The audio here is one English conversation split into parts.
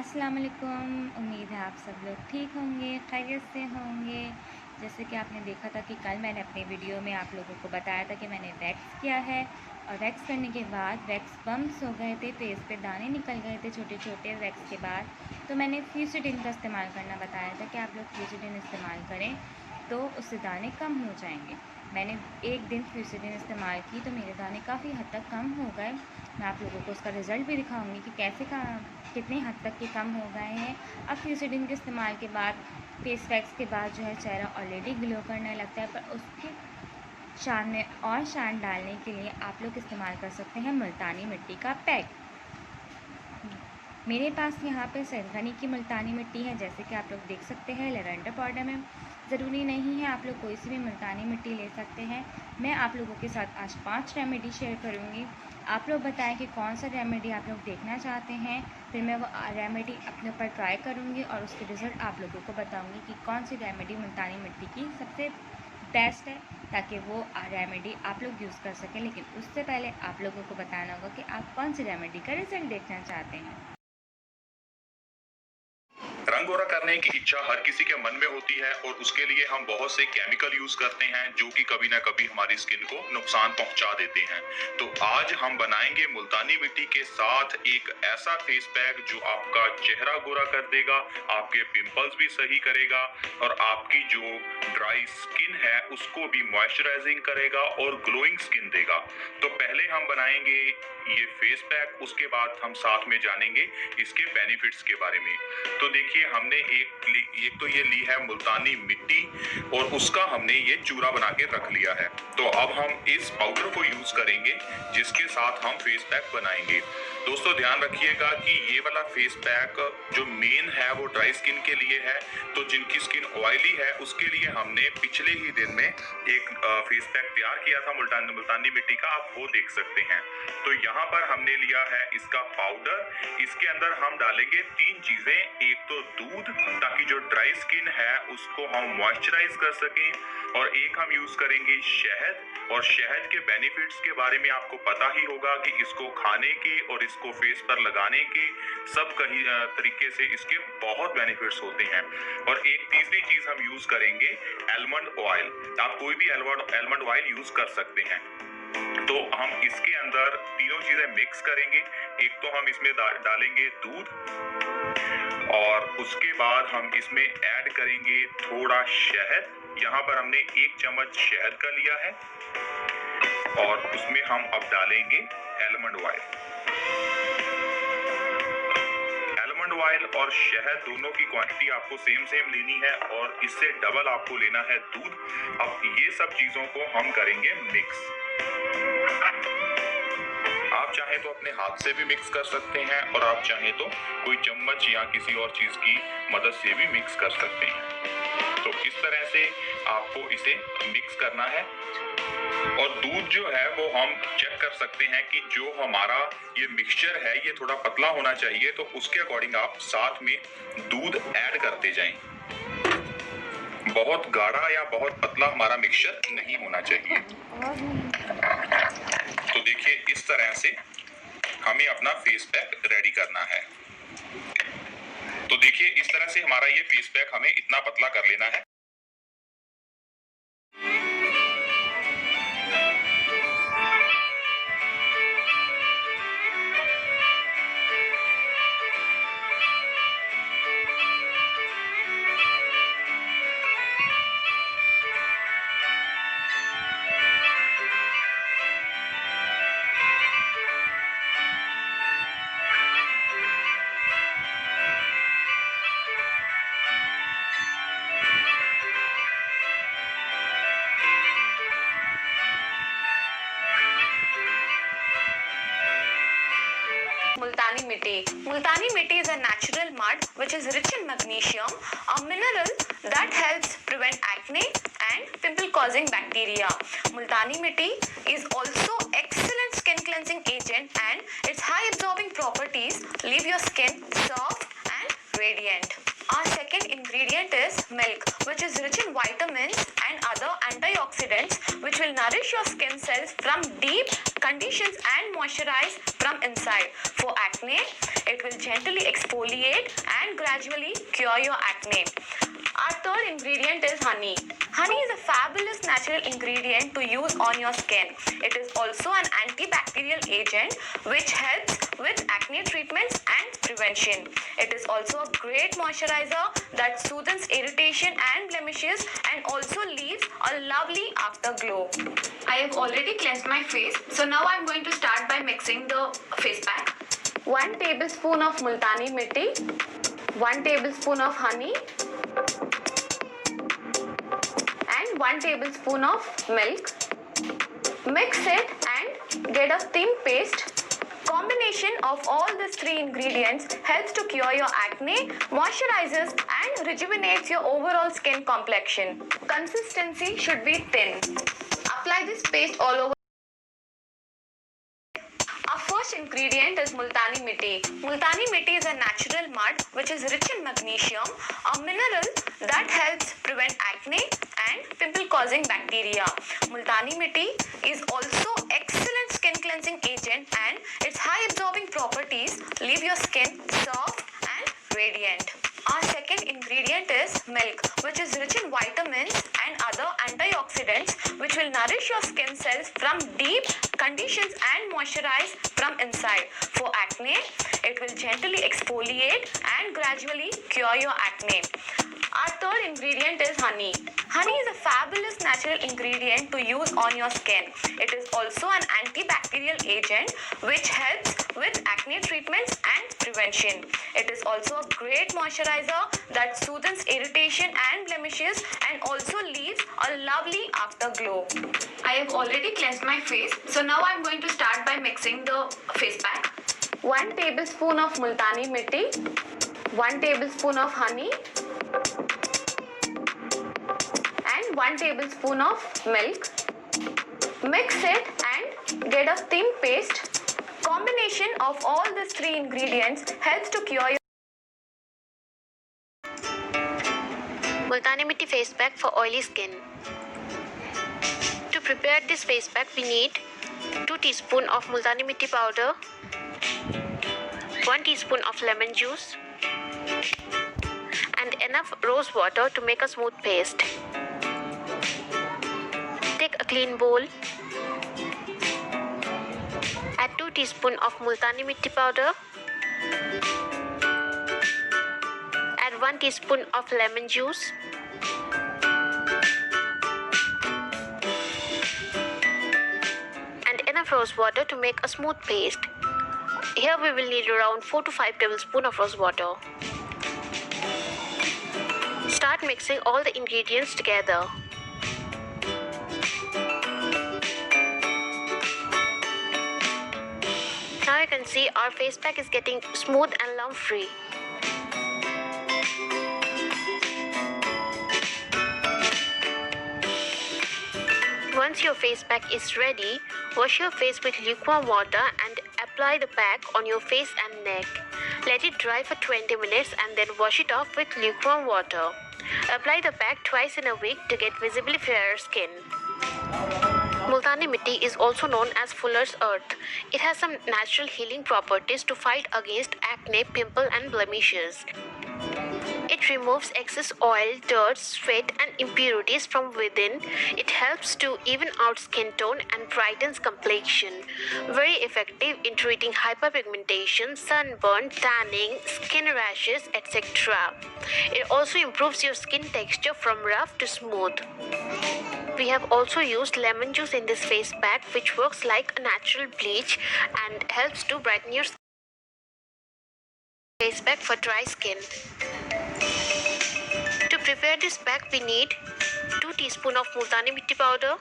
अस्सलाम वालेकुम। उम्मीद है आप सब लोग ठीक होंगे, खैरियत से होंगे। जैसे कि आपने देखा था कि कल मैंने अपने वीडियो में आप लोगों को बताया था कि मैंने वैक्स किया है और वैक्स करने के बाद वैक्स बम्प्स हो गए थे, फेस पे दाने निकल गए थे छोटे छोटे वैक्स के बाद। तो मैंने फ्यूसिडिन का इस्तेमाल करना बताया था कि आप लोग फ्यूसिडिन इस्तेमाल करें तो उससे दाने कम हो जाएंगे। मैंने एक दिन फ्यूसिडिन इस्तेमाल की तो मेरे दाने काफ़ी हद तक कम हो गए। मैं आप लोगों को उसका रिज़ल्ट भी दिखाऊंगी कि कितने हद तक के कम हो गए हैं। अब फ्यूसिडिन के इस्तेमाल के बाद फेस वैक्स के बाद जो है चेहरा ऑलरेडी ग्लो करने लगता है, पर उसके शान में और शान डालने के लिए आप लोग इस्तेमाल कर सकते हैं मुल्तानी मिट्टी का पैक। मेरे पास यहाँ पे सरगनी की मुल्तानी मिट्टी है, जैसे कि आप लोग देख सकते हैं लेवेंडर पाउडर में। ज़रूरी नहीं है, आप लोग कोई सी भी मुल्तानी मिट्टी ले सकते हैं। मैं आप लोगों के साथ आज 5 रेमेडी शेयर करूँगी। आप लोग बताएं कि कौन सा रेमेडी आप लोग देखना चाहते हैं, फिर मैं वो रेमेडी अपने ऊपर ट्राई करूँगी और उसके रिज़ल्ट आप लोगों को बताऊँगी कि कौन सी रेमेडी मुल्तानी मिट्टी की सबसे बेस्ट है, ताकि वो रेमेडी आप लोग यूज़ कर सकें। लेकिन उससे पहले आप लोगों को बताना होगा कि आप कौन सी रेमेडी का रिज़ल्ट देखना चाहते हैं। रंग गोरा करने की इच्छा हर किसी के मन में होती है और उसके लिए हम बहुत से केमिकल यूज करते हैं जो कि कभी ना कभी हमारी स्किन को नुकसान पहुंचा देते हैं। तो आज हम बनाएंगे मुल्तानी मिट्टी के साथ एक ऐसा फेस पैक जो आपका चेहरा गोरा कर देगा, आपके पिंपल्स भी सही करेगा और आपकी जो ड्राई स्किन है उसको भी मॉइस्चराइजिंग करेगा और ग्लोइंग स्किन देगा। तो पहले हम बनाएंगे ये फेस पैक, उसके बाद हम साथ में जानेंगे इसके बेनिफिट्स के बारे में। तो देखिए हमने एक तो ये ली है मुल्तानी मिट्टी और उसका हमने ये चूरा बना के रख लिया है। तो अब हम इस पाउडर को यूज करेंगे जिसके साथ हम फेस पैक बनाएंगे। दोस्तों ध्यान रखिएगा कि ये वाला फेस पैक जो मेन है वो ड्राई स्किन के लिए है। तो जिनकी स्किन ऑयली है उसके लिए हमने पिछले ही दिन में एक फेस पैक तैयार किया था मुल्तानी मिट्टी का, आप वो देख सकते हैं। तो यहाँ पर हमने लिया है इसका पाउडर। इसके अंदर हम डालेंगे 3 चीजें, एक तो दूध ताकि जो ड्राई स्किन है उसको हम मॉइस्चराइज कर सकें, और एक हम यूज करेंगे शहद। और शहद के बेनिफिट्स के बारे में आपको पता ही होगा कि इसको खाने के और इसको फेस पर लगाने के सब कहीं तरीके से इसके बहुत बेनिफिट्स होते हैं। और एक तीसरी चीज हम यूज करेंगे आलमंड ऑयल। आप कोई भी आलमंड ऑयल यूज कर सकते हैं। तो हम इसके अंदर तीनों चीजें मिक्स करेंगे। एक तो हम इसमें डालेंगे दूध और उसके बाद हम इसमें ऐड करेंगे थोड़ा शहद। यहाँ पर हमने 1 चम्मच शहद का लिया है और उसमें हम अब डालेंगे आलमंड ऑयल। आलमंड ऑयल और शहद दोनों की क्वांटिटी आपको सेम लेनी है और इससे डबल आपको लेना है दूध। अब ये सब चीजों को हम करेंगे मिक्स। आप चाहे तो अपने हाथ से भी मिक्स कर सकते हैं और आप चाहे तो कोई चम्मच या किसी और चीज की मदद से भी मिक्स कर सकते हैं। तो इस तरह से आपको इसे मिक्स करना है। और दूध जो है वो हम चेक कर सकते हैं कि जो हमारा ये मिक्सचर है ये थोड़ा पतला होना चाहिए, तो उसके अकॉर्डिंग आप साथ में दूध ऐड करते जाएं। बहुत गाढ़ा या बहुत पतला हमारा मिक्सचर नहीं होना चाहिए। तो देखिए इस तरह से हमें अपना फेस पैक रेडी करना है। तो देखिए इस तरह से हमारा ये फेस पैक हमें इतना पतला कर लेना है। Multani Mitti. Multani Mitti is a natural mud which is rich in magnesium, a mineral that helps prevent acne and pimple causing bacteria. Multani Mitti is also excellent skin cleansing agent and its high absorbing properties leave your skin soft and radiant. Our second ingredient is milk, which is rich in vitamins and other antioxidants which will nourish your skin cells from deep, conditions and moisturize from inside. For acne, it will gently exfoliate and gradually cure your acne. Our third ingredient is honey. Honey is a fabulous natural ingredient to use on your skin. It is also an antibacterial agent which helps with acne treatments and prevention. It is also a great moisturizer that soothes irritation and blemishes and also leaves a lovely afterglow. I have already cleansed my face, so now I am going to start by mixing the face pack. 1 tablespoon of multani mitti, 1 tablespoon of honey, and 1 tablespoon of milk. Mix it and get a thin paste. Combination of all these three ingredients helps to cure your acne, moisturizes and rejuvenates your overall skin complexion. Consistency should be thin. Apply this paste all over. Our first ingredient is multani mitti. Multani mitti is a natural mud which is rich in magnesium, a mineral that helps prevent acne and pimple causing bacteria. Multani mitti is also excellent skin cleansing agent and its high absorbing properties leave your skin soft and radiant. Our second ingredient is milk, which is rich in vitamins and other antioxidants which will nourish your skin cells from deep, conditions and moisturize from inside. For acne, it will gently exfoliate and gradually cure your acne. Our third ingredient is honey. Honey is a fabulous natural ingredient to use on your skin. It is also an antibacterial agent which helps with acne treatments and prevention. It is also a great moisturizer that soothes irritation and blemishes and also leaves a lovely afterglow. I have already cleansed my face, so now I am going to start by mixing the face pack. 1 tablespoon of multani mitti, 1 tablespoon of honey, and 1 tablespoon of milk. Mix it and get a thin paste. Combination of all these three ingredients helps to cure your Multani Mitti face pack for oily skin. To prepare this face pack, we need 2 teaspoons of Multani Mitti powder, 1 teaspoon of lemon juice, and enough rose water to make a smooth paste. Take a clean bowl. Add 2 teaspoons of Multani Mitti powder. Add 1 teaspoon of lemon juice. And enough rose water to make a smooth paste. Here we will need around 4 to 5 tablespoons of rose water. Start mixing all the ingredients together. Now you can see our face pack is getting smooth and lump free. Once your face pack is ready, wash your face with lukewarm water and apply the pack on your face and neck. Let it dry for 20 minutes and then wash it off with lukewarm water. Apply the pack twice in a week to get visibly fairer skin. Multani Mitti is also known as Fuller's Earth. It has some natural healing properties to fight against acne, pimple and blemishes. It removes excess oil, dirt, sweat and impurities from within. It helps to even out skin tone and brightens complexion. Very effective in treating hyperpigmentation, sunburn, tanning, skin rashes, etc. It also improves your skin texture from rough to smooth. We have also used lemon juice in this face pack, which works like a natural bleach and helps to brighten your face pack for dry skin. To prepare this pack, we need 2 teaspoons of Multani Mitti powder,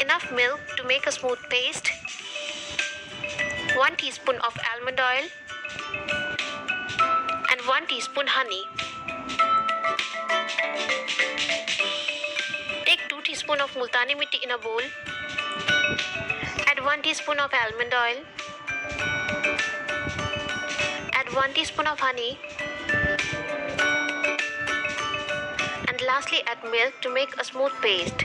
enough milk to make a smooth paste, 1 teaspoon of almond oil, and 1 teaspoon honey. Take 2 teaspoons of Multani Mitti in a bowl. Add 1 teaspoon of almond oil. Add 1 teaspoon of honey lastly add milk to make a smooth paste.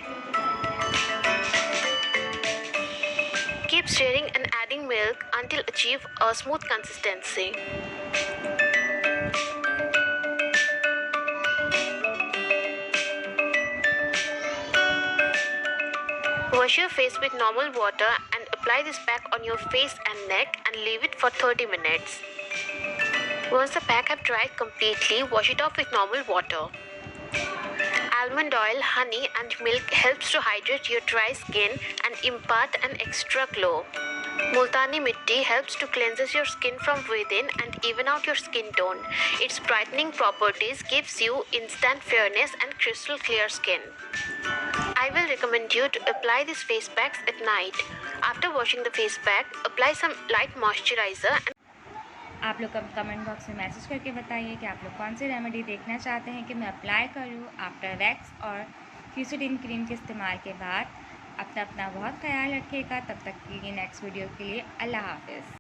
Keep stirring and adding milk until achieve a smooth consistency. Wash your face with normal water and apply this pack on your face and neck and leave it for 30 minutes. Once the pack have dried completely, wash it off with normal water. Almond oil, honey and milk helps to hydrate your dry skin and impart an extra glow. Multani Mitti helps to cleanse your skin from within and even out your skin tone. Its brightening properties gives you instant fairness and crystal clear skin. I will recommend you to apply these face packs at night. After washing the face pack, apply some light moisturizer and आप लोग comment box में message करके बताइए कि आप लोग कौन सी remedy देखना चाहते हैं कि मैं अप्लाई करूं आफ्टर वैक्स और फ्यूसिडिन क्रीम के इस्तेमाल के बाद। अपना बहुत ख्याल रखिएगा। तब तक के लिए नेक्स्ट वीडियो के लिए अल्लाह हाफ़िज़।